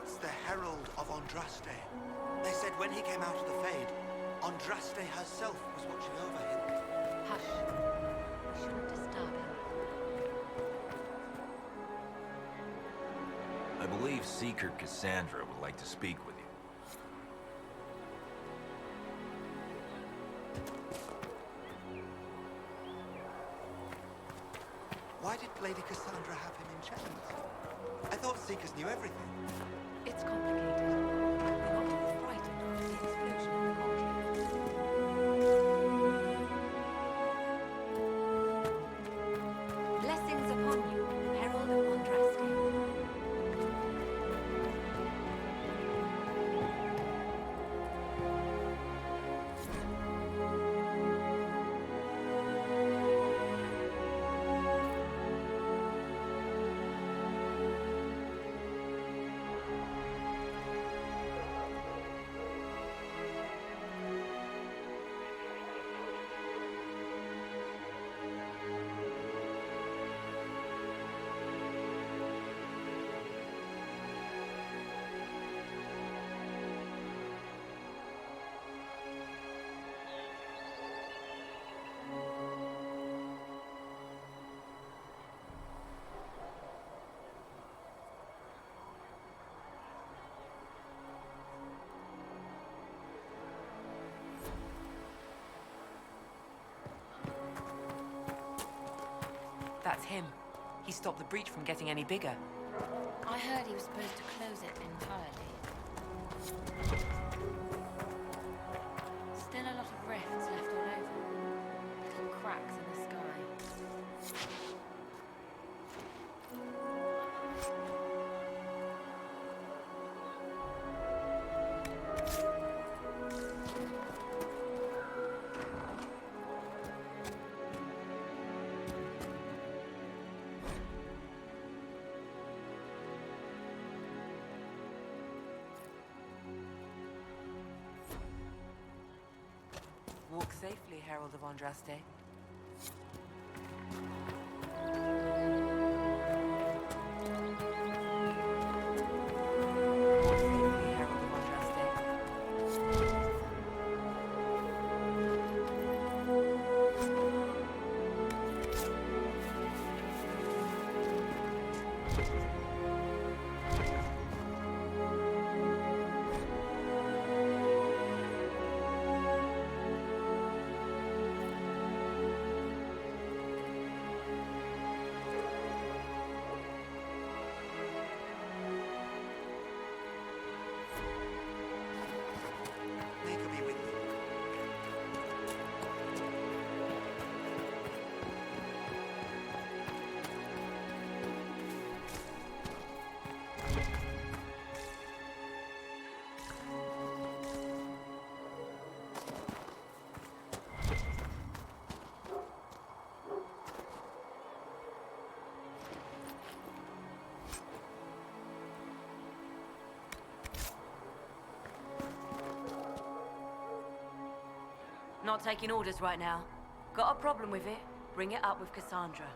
It's the Herald of Andraste. They said when he came out of the Fade, Andraste herself was watching over him. Hush. We shouldn't disturb him. I believe Seeker Cassandra would like to speak with you. Why did Lady Cassandra have him in chains? I thought Seekers knew everything. It's complicated. We're not all frightened after the explosion in the country. Blessings upon you, Herald of Andraste. That's him. He stopped the breach from getting any bigger. I heard he was supposed to close it entirely. Still a lot of rifts left all over. Little cracks in the sky. Walk safely, Herald of Andraste. Walk safely, Herald of Andraste. They could be with me. Not taking orders right now. Got a problem with it? Bring it up with Cassandra.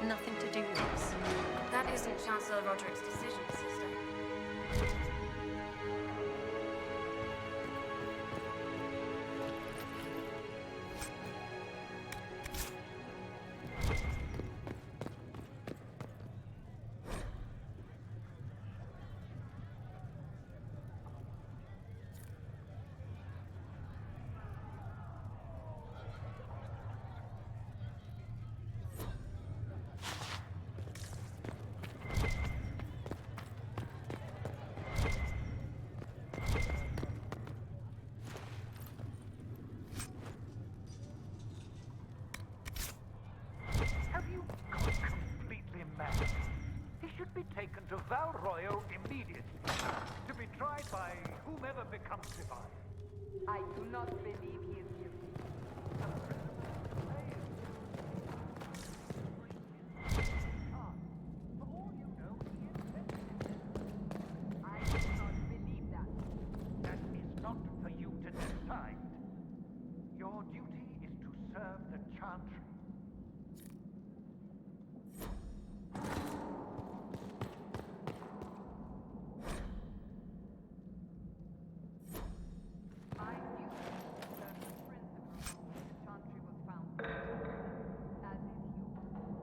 Nothing to do with us. That isn't Chancellor Roderick's decision, sister. Trial Royal immediately. To be tried by whomever becomes divine. I do not believe he is guilty. For all you know, he is dead. I do not believe that. That is not for you to decide. Your duty is to serve the Chantry. I knew that the principle on which the Chantry was founded, as is yours.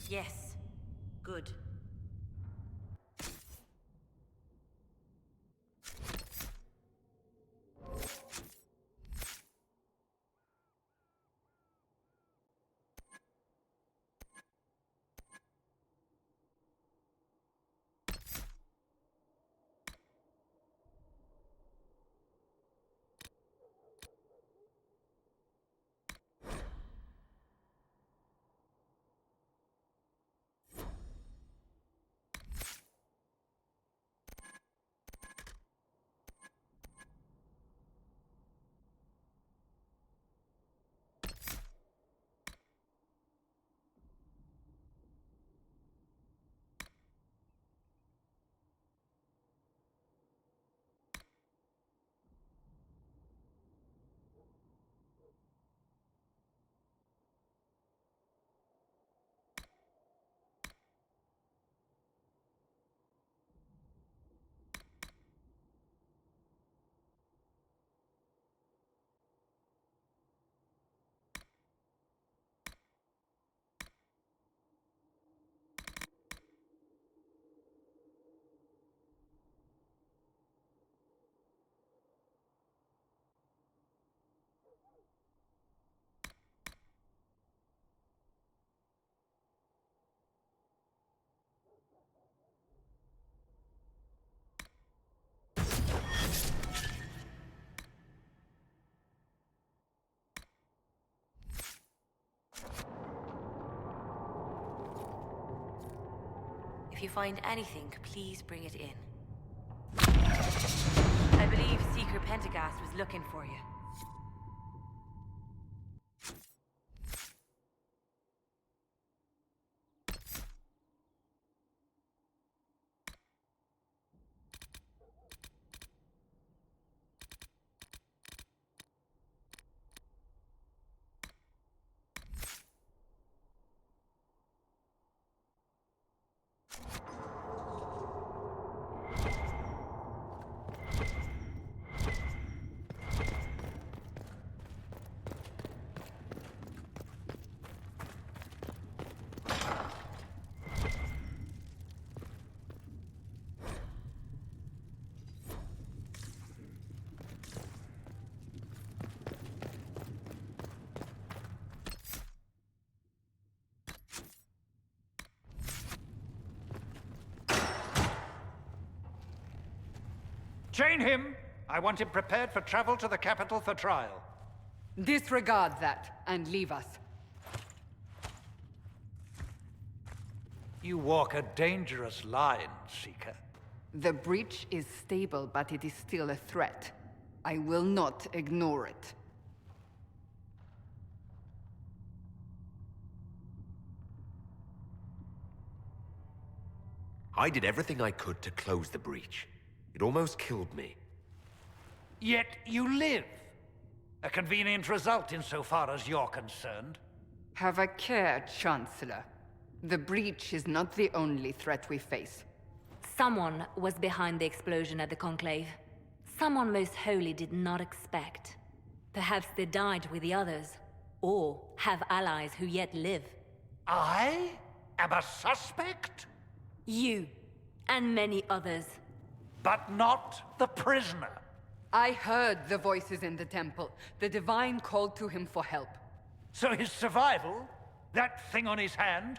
Yes, Good. If you find anything, please bring it in. I believe Seeker Pentagast was looking for you. Chain him! I want him prepared for travel to the capital for trial. Disregard that, and leave us. You walk a dangerous line, Seeker. The breach is stable, but it is still a threat. I will not ignore it. I did everything I could to close the breach. It almost killed me. Yet you live. A convenient result insofar as you're concerned. Have a care, Chancellor. The breach is not the only threat we face. Someone was behind the explosion at the Conclave. Someone Most Holy did not expect. Perhaps they died with the others, or have allies who yet live. I am a suspect? You, and many others. But not the prisoner. I heard the voices in the temple. The Divine called to him for help. So his survival, that thing on his hand,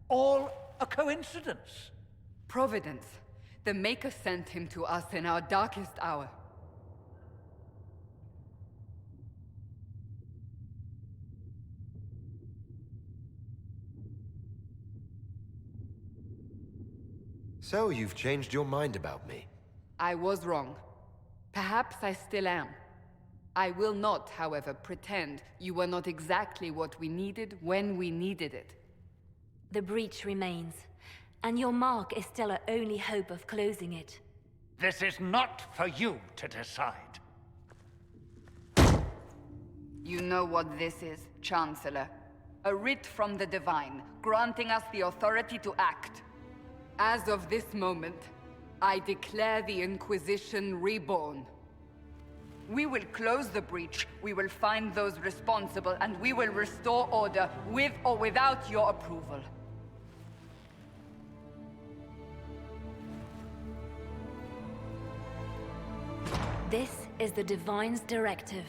all a coincidence. Providence. The Maker sent him to us in our darkest hour. So you've changed your mind about me. I was wrong. Perhaps I still am. I will not, however, pretend you were not exactly what we needed when we needed it. The breach remains, and your mark is still our only hope of closing it. This is not for you to decide. You know what this is, Chancellor. A writ from the Divine, granting us the authority to act. As of this moment, I declare the Inquisition reborn. We will close the breach, we will find those responsible, and we will restore order with or without your approval. This is the Divine's directive.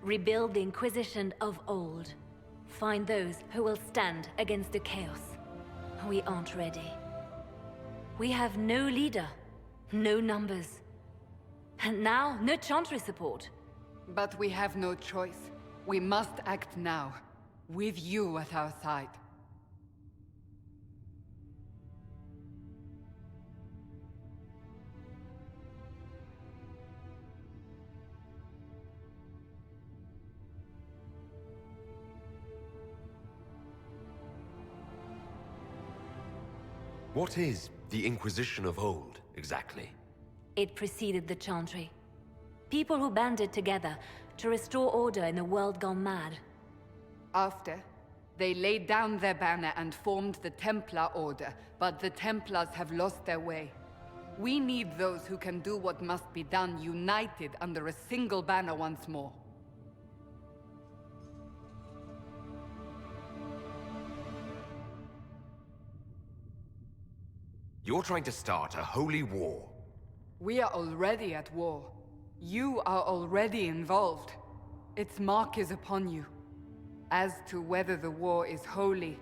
Rebuild the Inquisition of old. Find those who will stand against the chaos. We aren't ready. We have no leader, no numbers. And now, no Chantry support. But we have no choice. We must act now, with you at our side. What is the Inquisition of old, exactly? It preceded the Chantry. People who banded together to restore order in a world gone mad. After, they laid down their banner and formed the Templar Order, but the Templars have lost their way. We need those who can do what must be done, united under a single banner once more. You're trying to start a holy war. We are already at war. You are already involved. Its mark is upon you. As to whether the war is holy,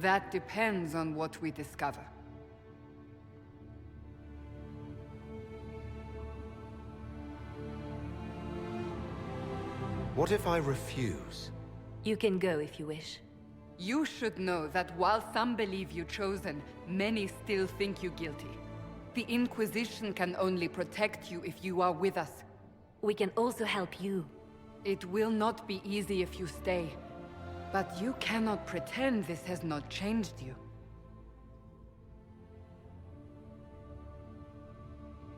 that depends on what we discover. What if I refuse? You can go if you wish. You should know that while some believe you chosen, many still think you guilty. The Inquisition can only protect you if you are with us. We can also help you. It will not be easy if you stay. But you cannot pretend this has not changed you.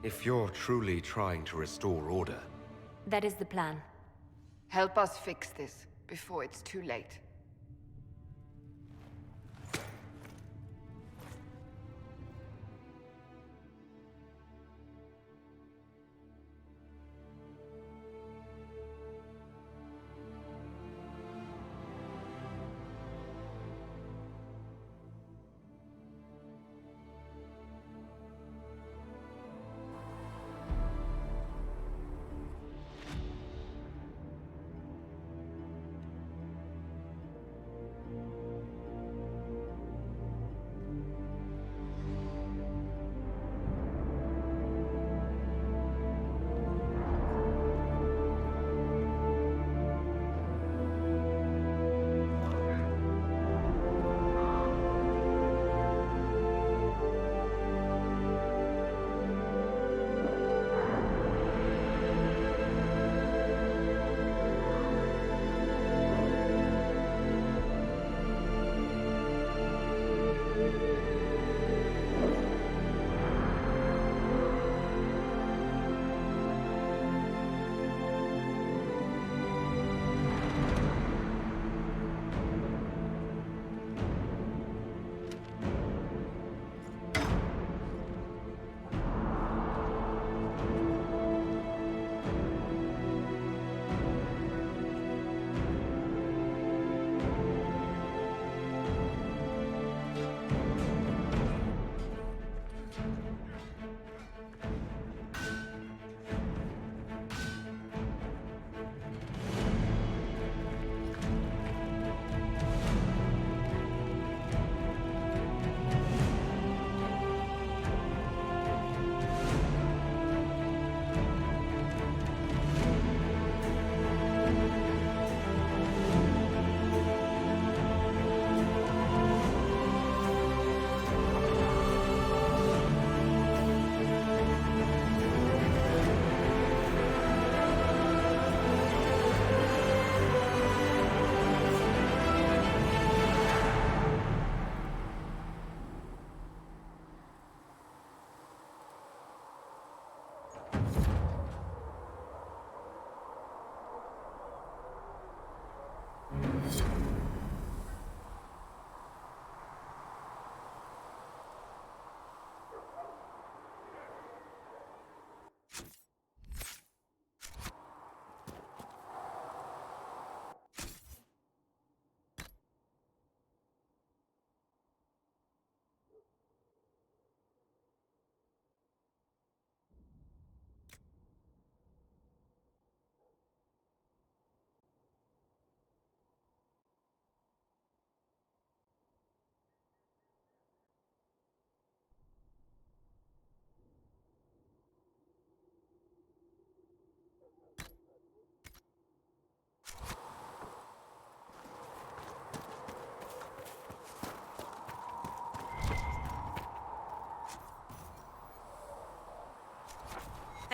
If you're truly trying to restore order, That is the plan. Help us fix this before it's too late.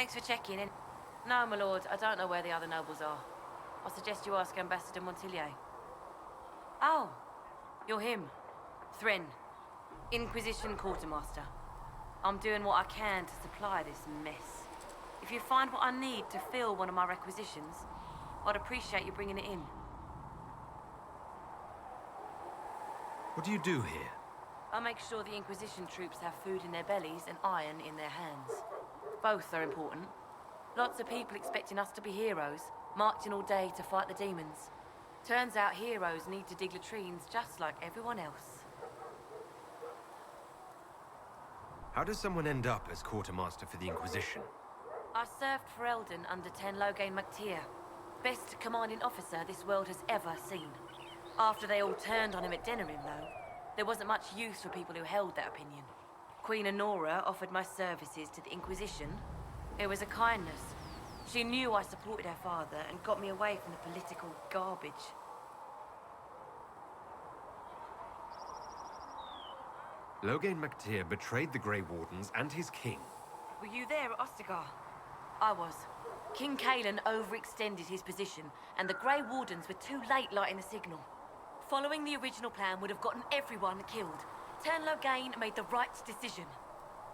Thanks for checking in. No, my lord, I don't know where the other nobles are. I suggest you ask Ambassador Montillier. Oh, you're him. Thren, Inquisition Quartermaster. I'm doing what I can to supply this mess. If you find what I need to fill one of my requisitions, I'd appreciate you bringing it in. What do you do here? I make sure the Inquisition troops have food in their bellies and iron in their hands. Both are important. Lots of people expecting us to be heroes, marching all day to fight the demons. Turns out heroes need to dig latrines just like everyone else. How does someone end up as quartermaster for the Inquisition? I served for Eldon under Ten Loghain MacTier. Best commanding officer this world has ever seen. After they all turned on him at Denerim, though, there wasn't much use for people who held that opinion. Queen Honora offered my services to the Inquisition. It was a kindness. She knew I supported her father and got me away from the political garbage. Loghain MacTier betrayed the Grey Wardens and his king. Were you there at Ostagar? I was. King Cailan overextended his position, and the Grey Wardens were too late lighting the signal. Following the original plan would have gotten everyone killed. Ten Loghain made the right decision.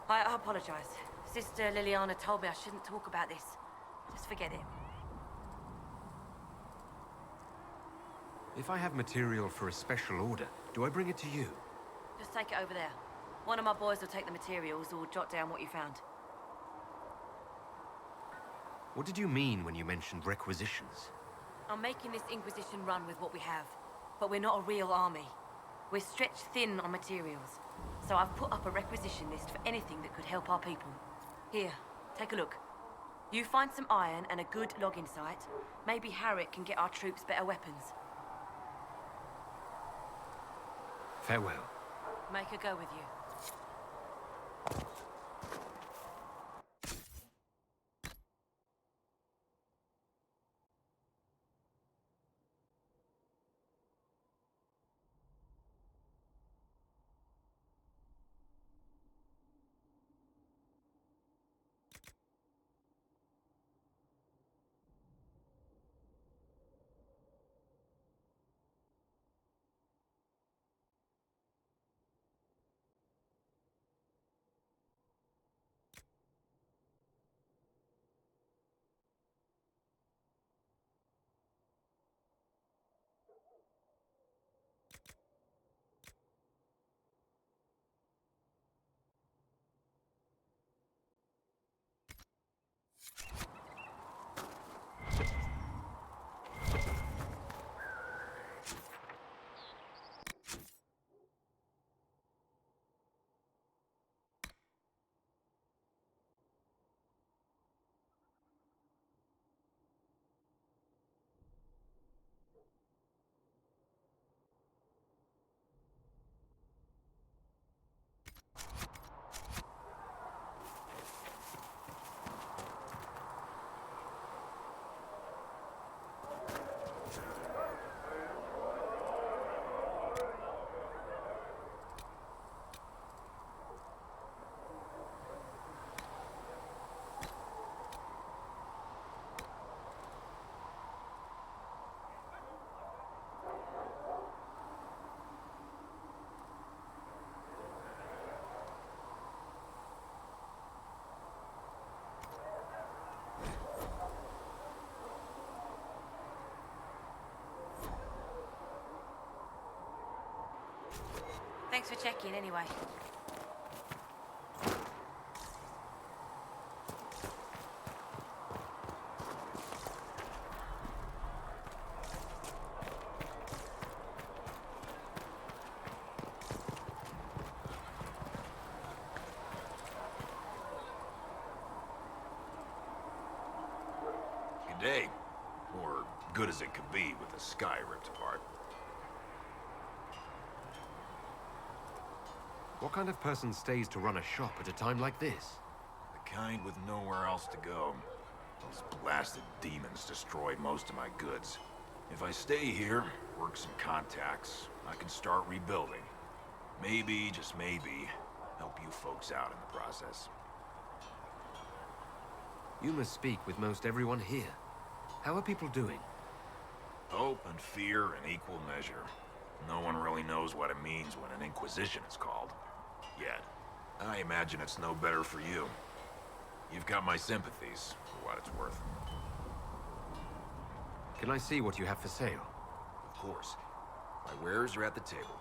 I apologize. Sister Liliana told me I shouldn't talk about this. Just forget it. If I have material for a special order, do I bring it to you? Just take it over there. One of my boys will take the materials or jot down what you found. What did you mean when you mentioned requisitions? I'm making this Inquisition run with what we have, but we're not a real army. We're stretched thin on materials, so I've put up a requisition list for anything that could help our people. Here, take a look. You find some iron and a good login site, maybe Harrick can get our troops better weapons. Farewell. Make her go with you. Thanks for checking anyway. Good day. Or good as it could be with the sky ripped apart. What kind of person stays to run a shop at a time like this? The kind with nowhere else to go. Those blasted demons destroyed most of my goods. If I stay here, work some contacts, I can start rebuilding. Maybe, just maybe, help you folks out in the process. You must speak with most everyone here. How are people doing? Hope and fear in equal measure. No one really knows what it means when an Inquisition is called. Yet. I imagine it's no better for you. You've got my sympathies, for what it's worth. Can I see what you have for sale? Of course. My wares are at the table.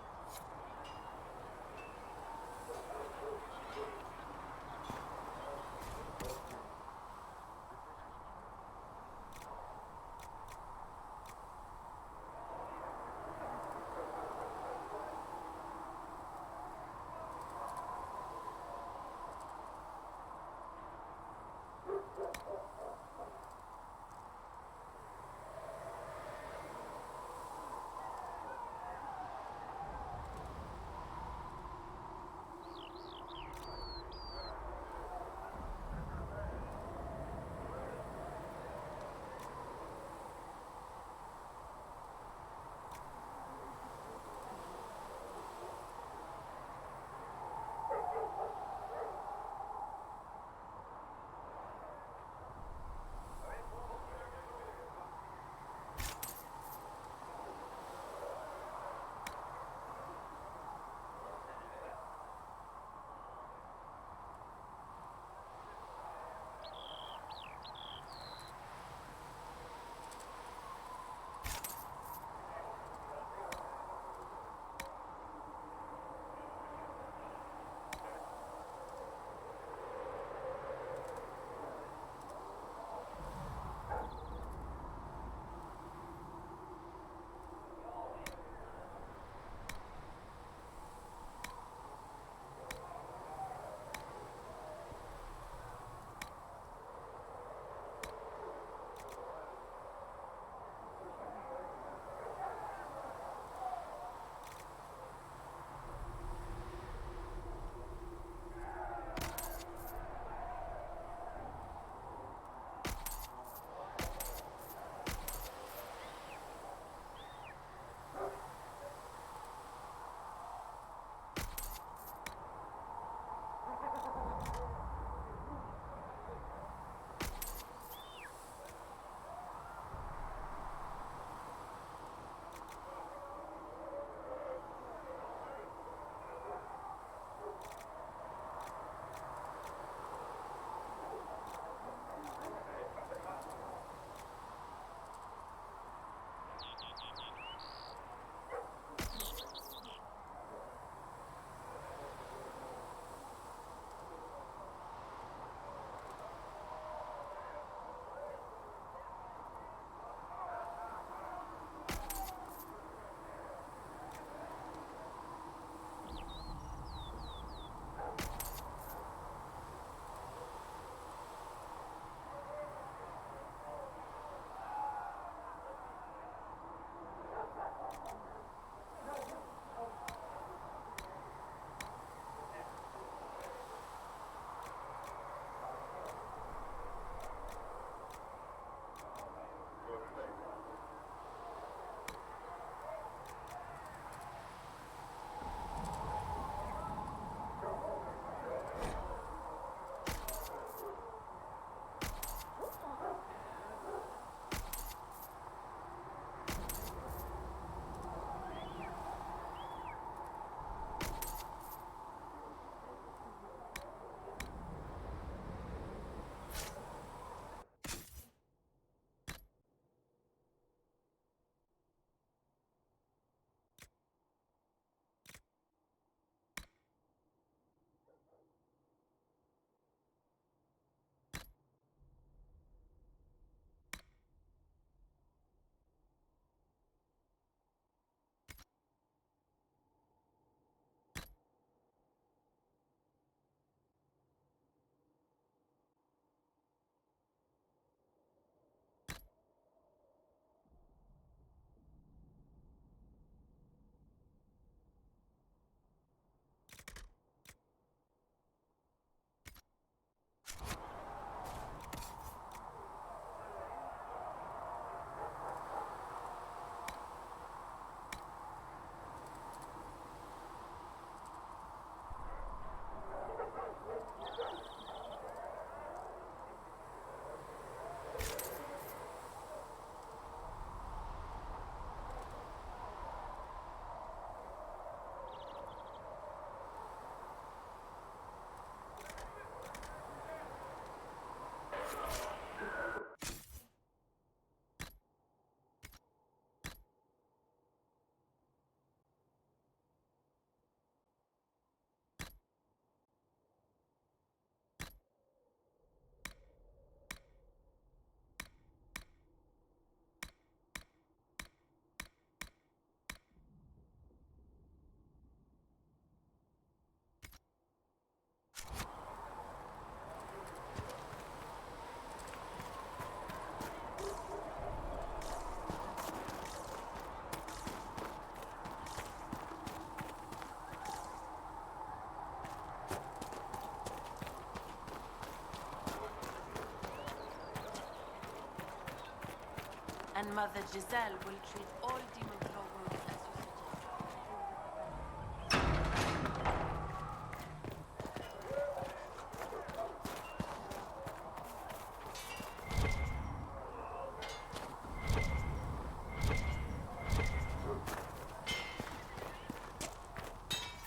And Mother Giselle will treat all demon wounds as you suggest.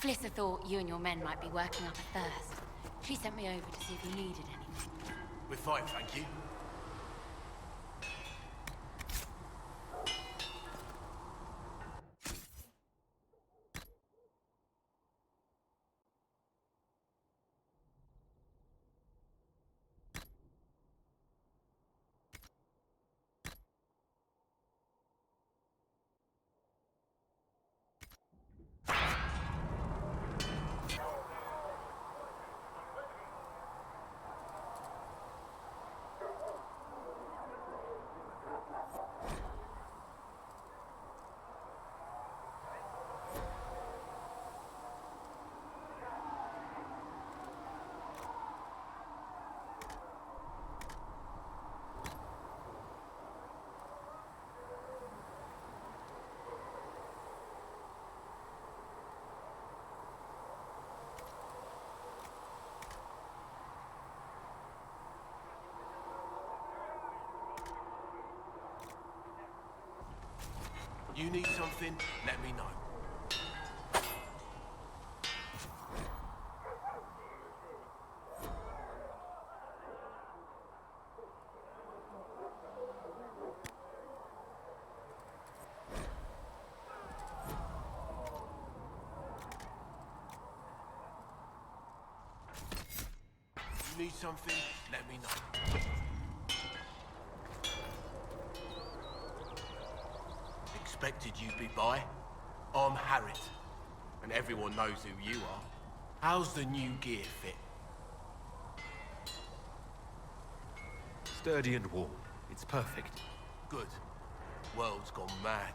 Flissa thought you and your men might be working up a thirst. She sent me over to see if you needed anything. We're fine, thank you. You need something, let me know. You need something, let me know. Expected you'd be by. I'm Harriet, and everyone knows who you are. How's the new gear fit? Sturdy and warm. It's perfect. Good. World's gone mad.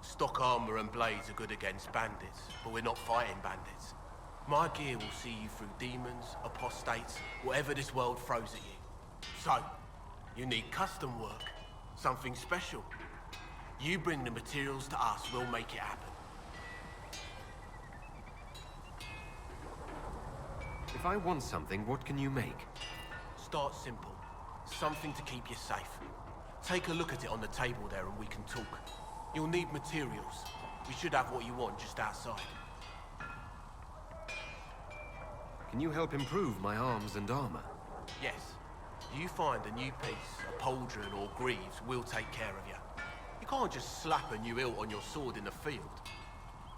Stock armor and blades are good against bandits, but we're not fighting bandits. My gear will see you through demons, apostates, whatever this world throws at you. So, you need custom work. Something special. You bring the materials to us, we'll make it happen. If I want something, what can you make? Start simple. Something to keep you safe. Take a look at it on the table there and we can talk. You'll need materials. We should have what you want just outside. Can you help improve my arms and armor? Yes. You find a new piece, a pauldron or greaves, we'll take care of you. You can't just slap a new hilt on your sword in the field.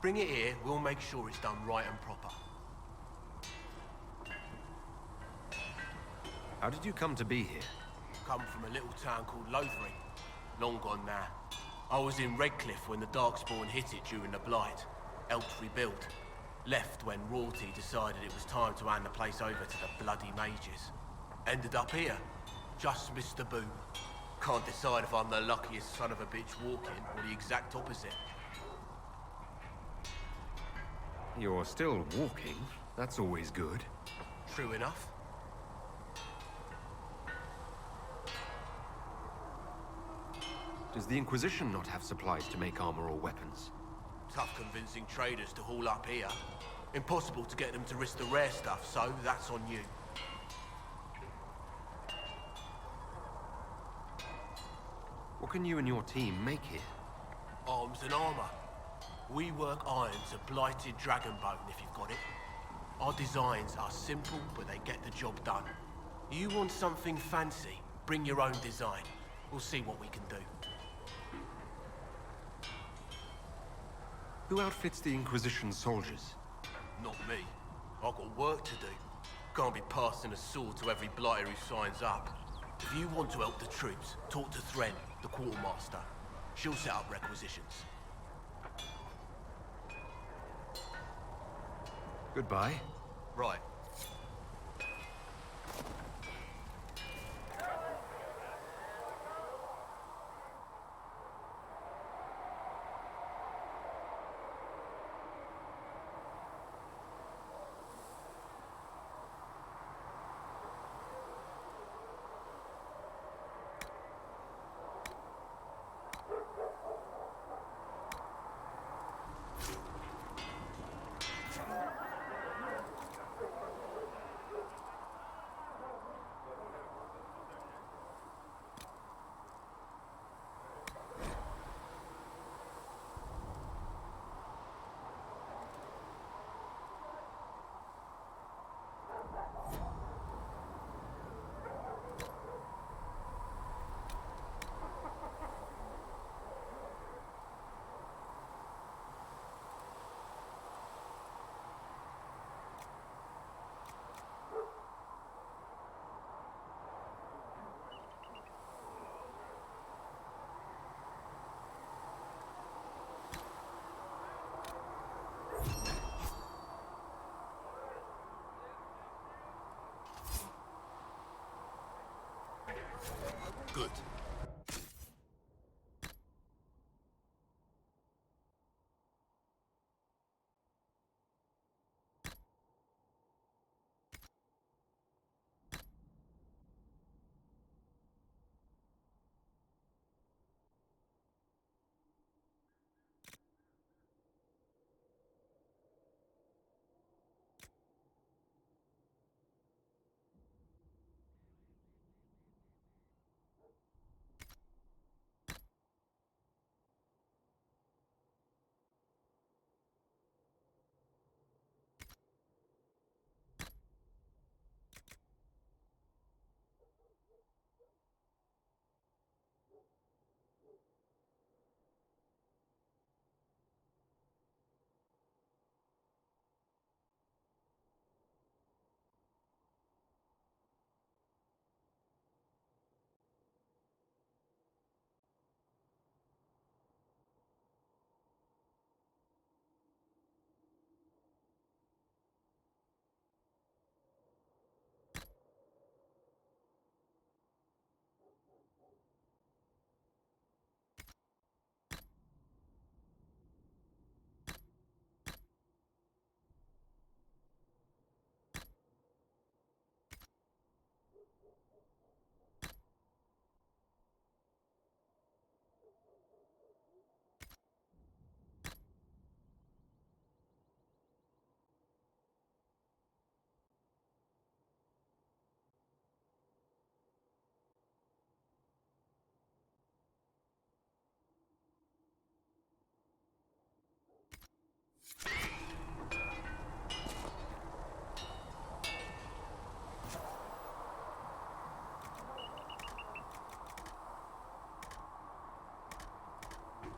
Bring it here, we'll make sure it's done right and proper. How did you come to be here? Come from a little town called Lothering. Long gone now. I was in Redcliffe when the Darkspawn hit it during the Blight. Helped rebuild. Left when royalty decided it was time to hand the place over to the bloody mages. Ended up here. Just missed the boom. Can't decide if I'm the luckiest son of a bitch walking or the exact opposite. You're still walking. That's always good. True enough. Does the Inquisition not have supplies to make armor or weapons? Tough convincing traders to haul up here. Impossible to get them to risk the rare stuff, so that's on you. What can you and your team make here? Arms and armor. We work iron to blighted dragon bone, if you've got it. Our designs are simple, but they get the job done. You want something fancy, bring your own design. We'll see what we can do. Who outfits the Inquisition soldiers? Not me. I've got work to do. Can't be passing a sword to every blighter who signs up. If you want to help the troops, talk to Thren, the quartermaster. She'll set up requisitions. Goodbye. Right. Good.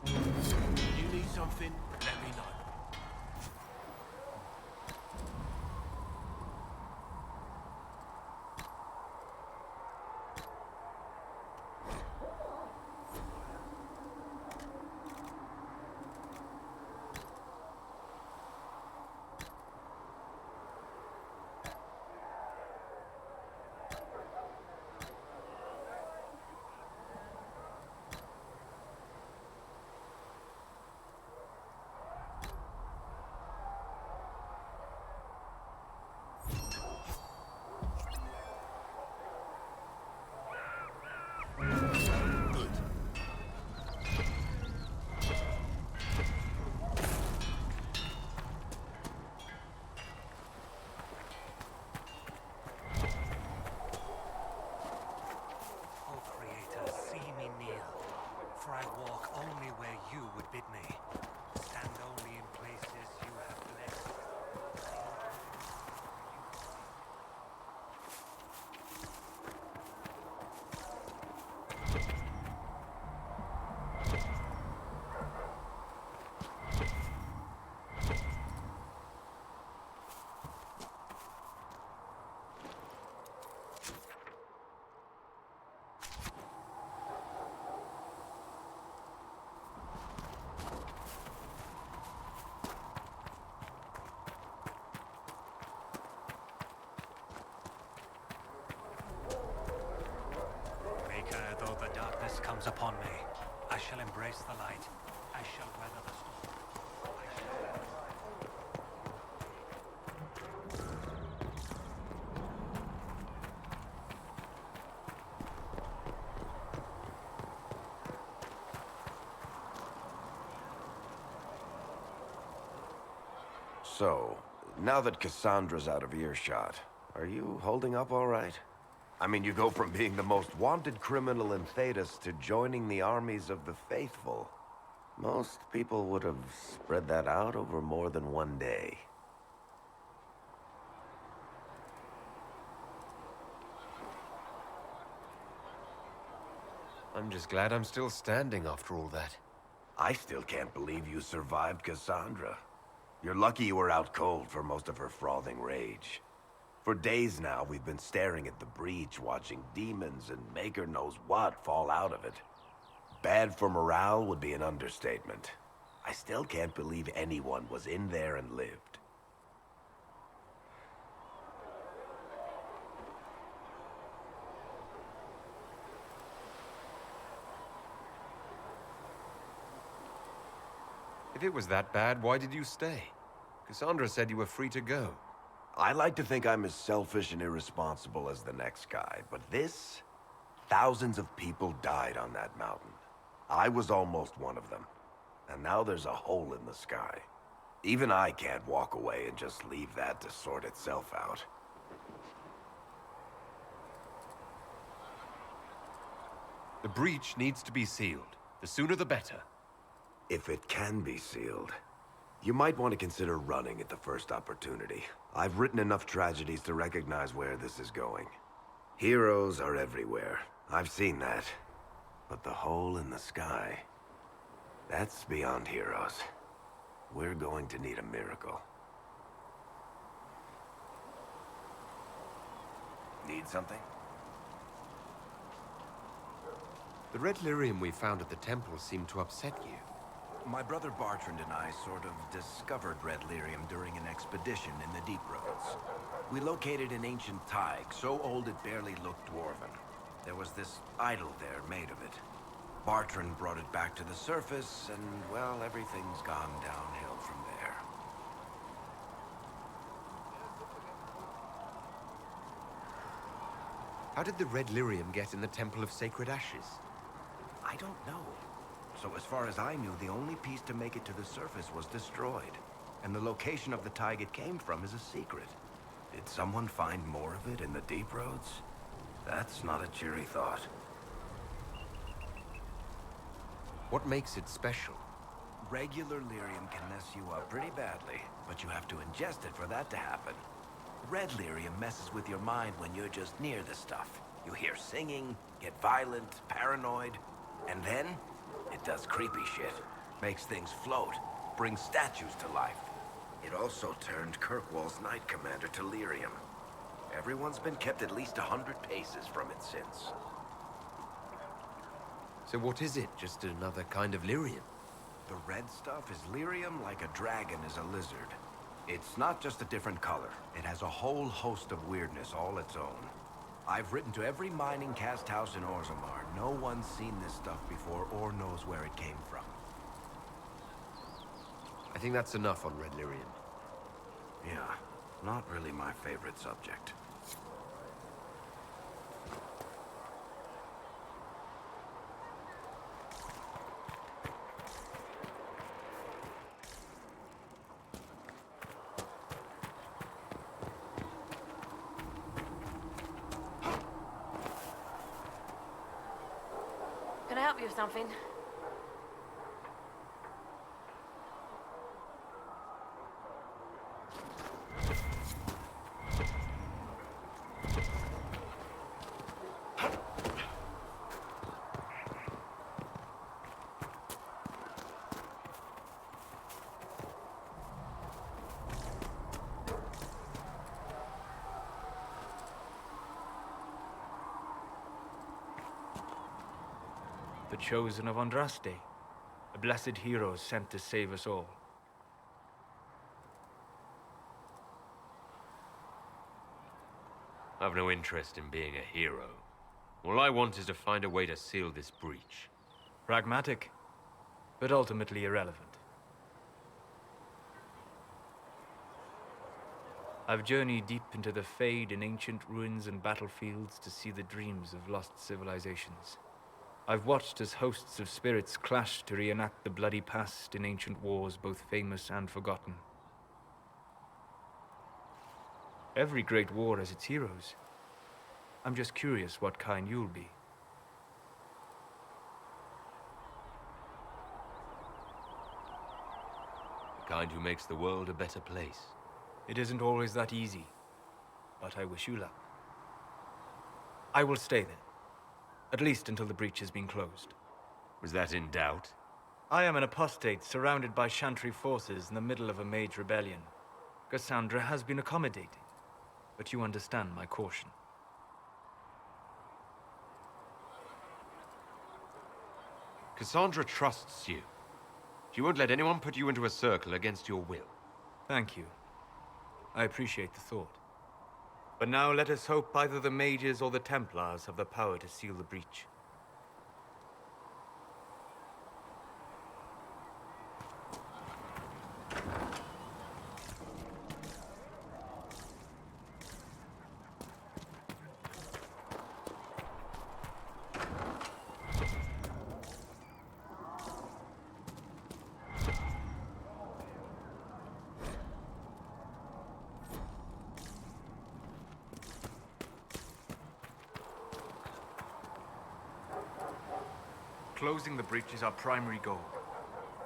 You need something? Let me know. Good. O Creator, see me kneel, for I walk only where you would bid me. Stand only in places you have blessed. Maker, though the darkness comes upon me, I shall embrace the light. I shall weather the storm. I shall... So, now that Cassandra's out of earshot, are you holding up all right? I mean, you go from being the most wanted criminal in Thedas to joining the armies of the faithful. Most people would have spread that out over more than one day. I'm just glad I'm still standing after all that. I still can't believe you survived Cassandra. You're lucky you were out cold for most of her frothing rage. For days now, we've been staring at the breach, watching demons and Maker knows what fall out of it. Bad for morale would be an understatement. I still can't believe anyone was in there and lived. If it was that bad, why did you stay? Cassandra said you were free to go. I like to think I'm as selfish and irresponsible as the next guy, but this... Thousands of people died on that mountain. I was almost one of them. And now there's a hole in the sky. Even I can't walk away and just leave that to sort itself out. The breach needs to be sealed. The sooner the better. If it can be sealed, you might want to consider running at the first opportunity. I've written enough tragedies to recognize where this is going. Heroes are everywhere. I've seen that. But the hole in the sky... that's beyond heroes. We're going to need a miracle. Need something? The red lyrium we found at the temple seemed to upset you. My brother Bartrand and I sort of discovered red lyrium during an expedition in the Deep Roads. We located an ancient thaig, so old it barely looked dwarven. There was this idol there made of it. Bartrand brought it back to the surface, and, well, everything's gone downhill from there. How did the red lyrium get in the Temple of Sacred Ashes? I don't know. So as far as I knew, the only piece to make it to the surface was destroyed. And the location of the thaig it came from is a secret. Did someone find more of it in the Deep Roads? That's not a cheery thought. What makes it special? Regular lyrium can mess you up pretty badly, but you have to ingest it for that to happen. Red lyrium messes with your mind when you're just near the stuff. You hear singing, get violent, paranoid, and then it does creepy shit. Makes things float, brings statues to life. It also turned Kirkwall's Knight Commander to lyrium. Everyone's been kept at least 100 paces from it since. So what is it? Just another kind of lyrium? The red stuff is lyrium like a dragon is a lizard. It's not just a different color. It has a whole host of weirdness all its own. I've written to every mining cast house in Orzammar. No one's seen this stuff before or knows where it came from. I think that's enough on red lyrium. Yeah, not really my favorite subject. Can I help you with something? The chosen of Andraste, a blessed hero sent to save us all. I've no interest in being a hero. All I want is to find a way to seal this breach. Pragmatic, but ultimately irrelevant. I've journeyed deep into the Fade in ancient ruins and battlefields to see the dreams of lost civilizations. I've watched as hosts of spirits clash to reenact the bloody past in ancient wars, both famous and forgotten. Every great war has its heroes. I'm just curious what kind you'll be. The kind who makes the world a better place. It isn't always that easy, but I wish you luck. I will stay there. At least until the breach has been closed. Was that in doubt? I am an apostate surrounded by Chantry forces in the middle of a mage rebellion. Cassandra has been accommodating, but you understand my caution. Cassandra trusts you. She won't let anyone put you into a circle against your will. Thank you. I appreciate the thought. But now let us hope either the mages or the Templars have the power to seal the breach. Closing the breach is our primary goal.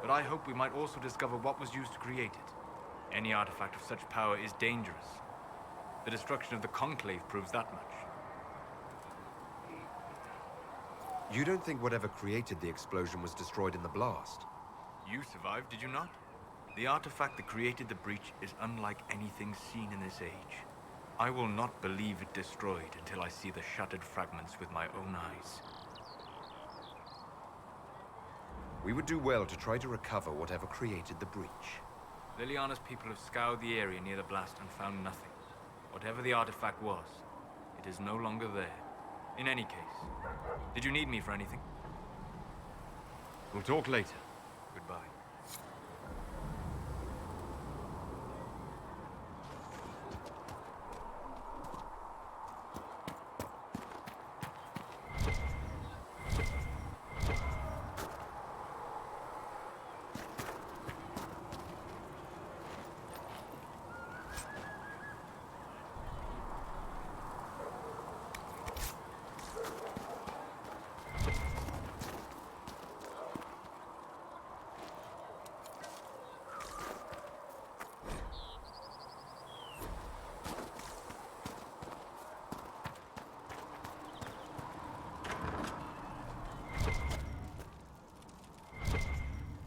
But I hope we might also discover what was used to create it. Any artifact of such power is dangerous. The destruction of the Conclave proves that much. You don't think whatever created the explosion was destroyed in the blast? You survived, did you not? The artifact that created the breach is unlike anything seen in this age. I will not believe it destroyed until I see the shattered fragments with my own eyes. We would do well to try to recover whatever created the breach. Liliana's people have scoured the area near the blast and found nothing. Whatever the artifact was, it is no longer there. In any case, did you need me for anything? We'll talk later. Goodbye.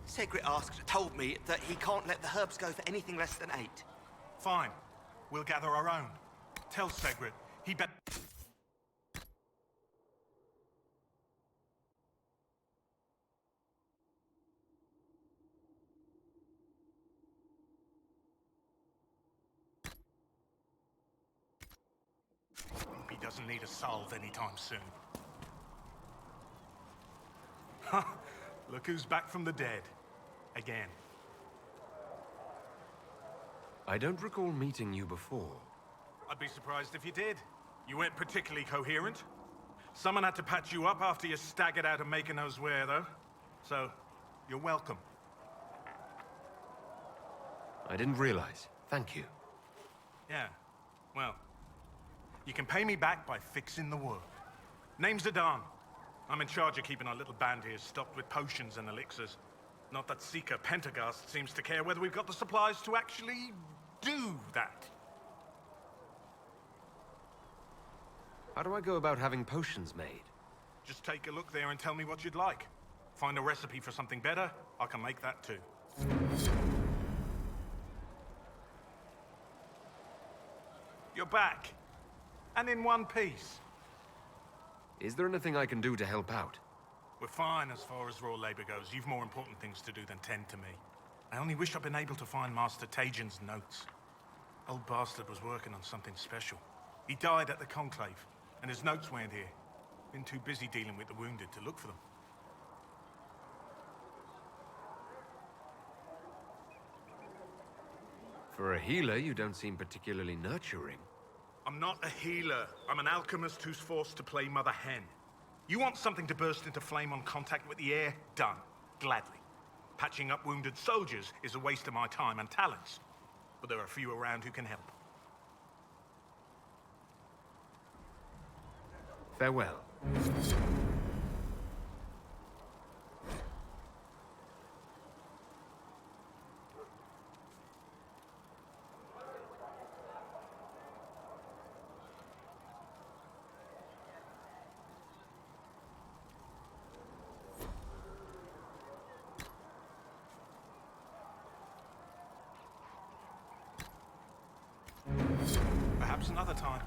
Segret told me that he can't let the herbs go for anything less than 8. Fine. We'll gather our own. Tell Segret he bet... Hope he doesn't need a salve anytime soon. Ha! Look who's back from the dead. Again. I don't recall meeting you before. I'd be surprised if you did. You weren't particularly coherent. Someone had to patch you up after you staggered out of making knows where, though. So, you're welcome. I didn't realize. Thank you. Yeah, well, you can pay me back by fixing the work. Name's Adan. I'm in charge of keeping our little band here stocked with potions and elixirs. Not that Seeker Pentagast seems to care whether we've got the supplies to actually do that. How do I go about having potions made? Just take a look there and tell me what you'd like. Find a recipe for something better, I can make that too. You're back. And in one piece. Is there anything I can do to help out? We're fine as far as raw labor goes. You've more important things to do than tend to me. I only wish I'd been able to find Master Tajin's notes. Old bastard was working on something special. He died at the Conclave, and his notes weren't here. Been too busy dealing with the wounded to look for them. For a healer, you don't seem particularly nurturing. I'm not a healer. I'm an alchemist who's forced to play Mother Hen. You want something to burst into flame on contact with the air? Done. Gladly. Patching up wounded soldiers is a waste of my time and talents. But there are a few around who can help. Farewell. Perhaps another time.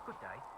Good day.